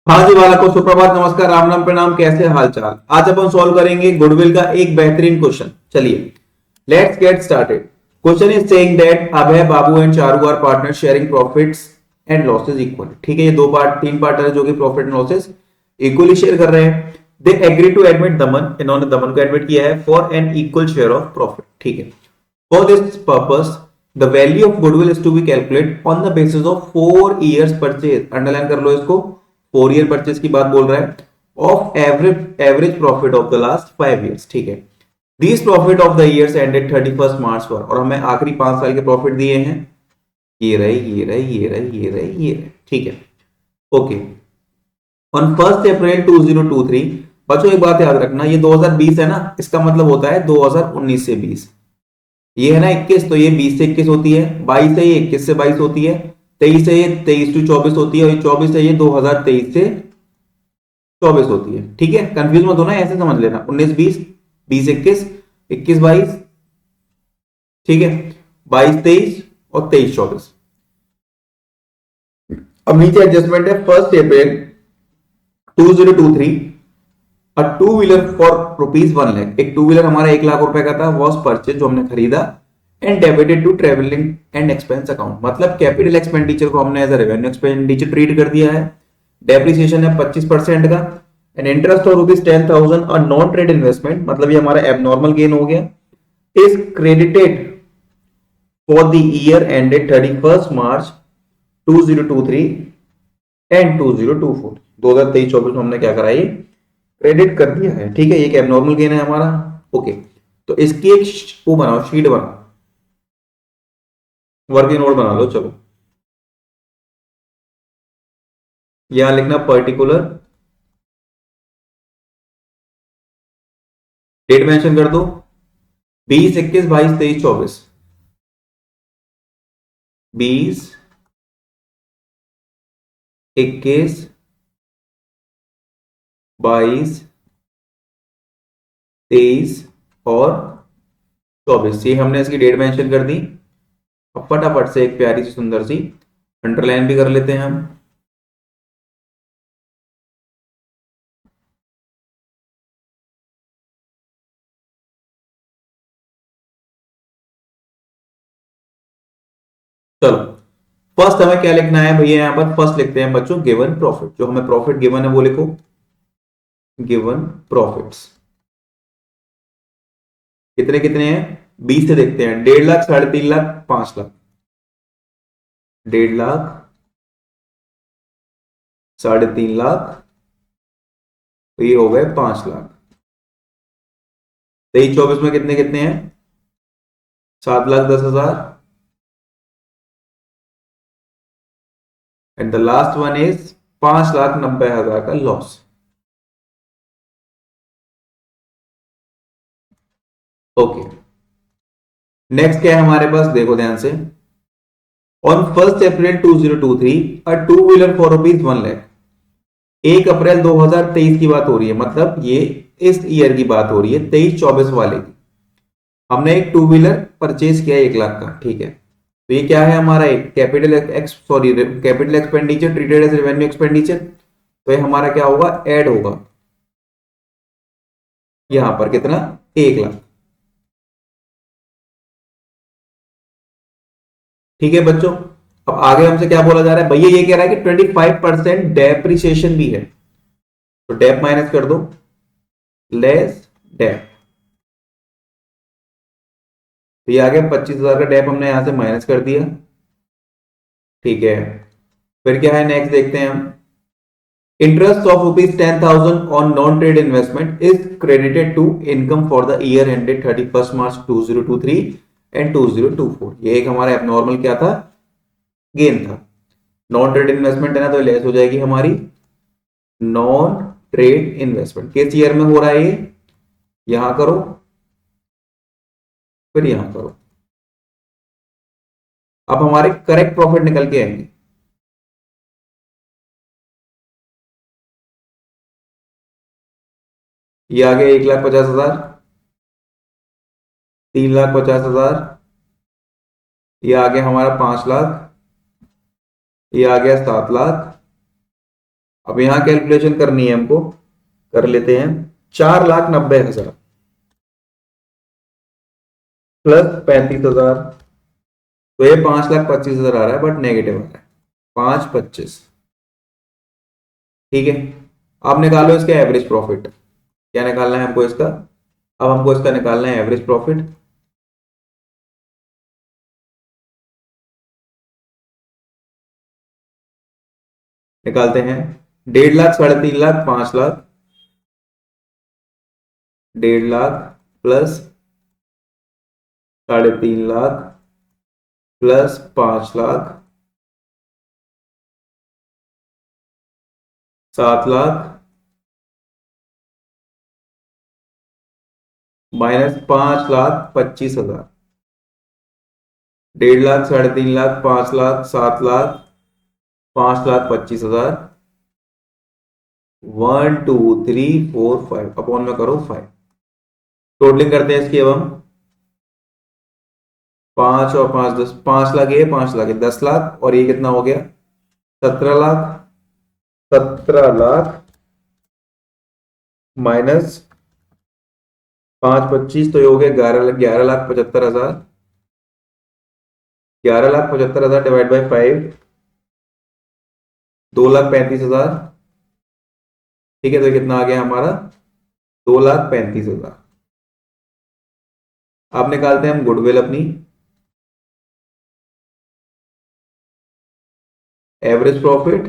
हाँ जी बालकों, सुप्रभात, नमस्कार, राम राम, प्रणाम। कैसे हाल चाल। आज अपन सॉल्व करेंगे गुडविल का एक बेहतरीन क्वेश्चन। चलिए let's get started. Question is saying that Abhay, Babu and Charu are partner sharing profits and losses equal. ठीक है, ये दो पार्ट तीन पार्टनर है जो कि profit and losses equally share कर रहे हैं। दे एग्री टू एडमिट दमन, इन्होंने दमन को एडमिट किया है for an equal share of profit. ठीक है, for this purpose the value of goodwill is to be calculate on the basis of 4 years purchase. Underline कर लो इसको, 4 year परचेज की बात बोल रहा है। Of average profit of the last 5 years। ठीक है, these profit of the years ended 31st March पर, और हमें आखिरी 5 साल के प्रॉफिट दिए हैं। ये रहे, ये रहे, ये रहे, ये रहे, ये रहे। ठीक है, ओके। ऑन 1 April 2023, बच्चों एक बात याद रखना, ये 2020 है ना, इसका मतलब होता है 2019 से 20। ये है ना 21, तो ये 20 से 21 होती है। 22 है ये 21 से 22 होती है। 23 है ये 23 to 24 होती है। और ये 24 है ये 2023 से 24 होती है। ठीक है, कंफ्यूज मत होना, ऐसे समझ लेना 19 20, 20 21, 21 22। ठीक है, 22 23 और 23 24। अब नीचे एडजस्टमेंट है। 1 April 2023, a two wheeler for ₹1 lakh, एक टू व्हीलर हमारा 1 लाख रुपए का था, वॉज परचेज, जो हमने खरीदा, and debited to travelling and expense account. मतलब कैपिटल एक्सपेंडिचर को हमने एज रेवेन्यू एक्सपेंडिचर ट्रीट कर दिया है। डेप्रिसिएशन है 25% का, एंड इंटरेस्ट और ₹10,000 और नॉन ट्रेड इन्वेस्टमेंट, मतलब ये हमारा एबनॉर्मल गेन हो गया, is credited for the year ended 31st March 2023 and 2024। 2023-24 में हमने क्या करा, ये क्रेडिट कर दिया है। ठीक है, ये एक एबनॉर्मल गेन है हमारा। ओके, तो इसकी एक वो बनाओ, शीट बनाओ, वर्किंग नोट बना लो। चलो यहां लिखना पर्टिकुलर, डेट मेंशन कर दो, 20 21 22 23 24। 20 21 22 23 और 24, ये हमने इसकी डेट मेंशन कर दी। अब फटाफट से एक प्यारी सी सुंदर सी अंडरलाइन भी कर लेते हैं हम। चलो फर्स्ट हमें क्या लिखना है भैया, यहां पर फर्स्ट लिखते हैं बच्चों गिवन प्रॉफिट। जो हमें प्रॉफिट गिवन है वो लिखो, गिवन प्रॉफिट्स कितने कितने हैं। 20 से देखते हैं, 1.5 लाख, 3.5 लाख, 5 लाख। 1.5 लाख, 3.5 लाख, तो ये हो गए 5 लाख। 23-24 में कितने कितने हैं, 7,10,000, and the last one is 5,90,000 का लॉस। ओके, नेक्स्ट क्या है हमारे पास, देखो ध्यान से। On 1 April 2023, a two wheeler for ₹1 lakh. 1 अप्रैल 2023 की बात हो रही है, मतलब ये इस ईयर की बात हो रही है, 23-24 वाले की। हमने एक टू व्हीलर परचेज किया 1 लाख का। ठीक है, तो ये क्या है हमारा, एक capital expenditure treated as revenue expenditure. तो ये हमारा क्या होगा, ऐड होगा यहां पर कितना, 1 लाख। ठीक है बच्चों, अब आगे हमसे क्या बोला जा रहा है भैया, ये कह रहा है कि 25% डेप्रिसिएशन भी है, तो डेप माइनस कर दो, लेस डेप। तो ये आ गया 25,000 का डेप, हमने यहां से माइनस कर दिया। ठीक है, फिर क्या है नेक्स्ट देखते हैं हम। Interest of ₹10,000 on non trade investment is credited to income for the year ended 31st March 2023 and 2024। ये एक हमारा एबनॉर्मल क्या था, गेन था। नॉन ट्रेड इन्वेस्टमेंट है ना, तो लेस हो जाएगी हमारी नॉन ट्रेड इन्वेस्टमेंट। किस ईयर में हो रहा है ये, यहां करो, फिर यहां करो। अब हमारे करेक्ट प्रॉफिट निकल के आएंगे। ये आ गया 1,50,000, 3,50,000, ये आ गया हमारा 5 लाख, ये आ गया 7 लाख, अब यहां कैलकुलेशन करनी है हमको, कर लेते हैं। 4,90,000 प्लस 35,000, तो ये 5,25,000 आ रहा है, बट नेगेटिव आ रहा है 5,25। ठीक है, अब निकालो इसका एवरेज प्रॉफिट। क्या निकालना है हमको इसका? अब हमको इसका निकालना है एवरेज प्रॉफिट। निकालते हैं। 1.5 lakh, 3.5 lakh, 5 lakh. 1.5 lakh plus 3.5 lakh plus 5 lakh, 7 lakh minus 5,25,000। 1.5 lakh, 3.5 lakh, 5 lakh, 7 lakh, 5,25,000। 1 2 3 4 5 upon में करो 5। टोटलिंग करते हैं इसकी अब हम। 5 और 5 10, 5 लाख ये, 5 लाख ये, 10 लाख, और ये कितना हो गया? 17 लाख। 17 लाख माइनस 5,25, तो ये हो गया 11,75,000। 11,75,000 डिवाइड बाई 5, 2,35,000। ठीक है, तो ये कितना आ गया हमारा? 2,35,000। अब निकालते हैं हम गुडविल अपनी। Average profit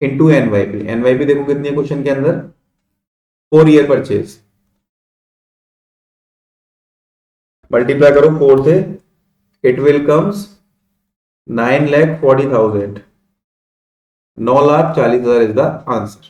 into NYP. NYP देखो कितनी है क्वेश्चन के अंदर? 4 ईयर परचेज। मल्टीप्लाई करो 4 से, it will comes 9,40,000। 9,40,000 is the answer.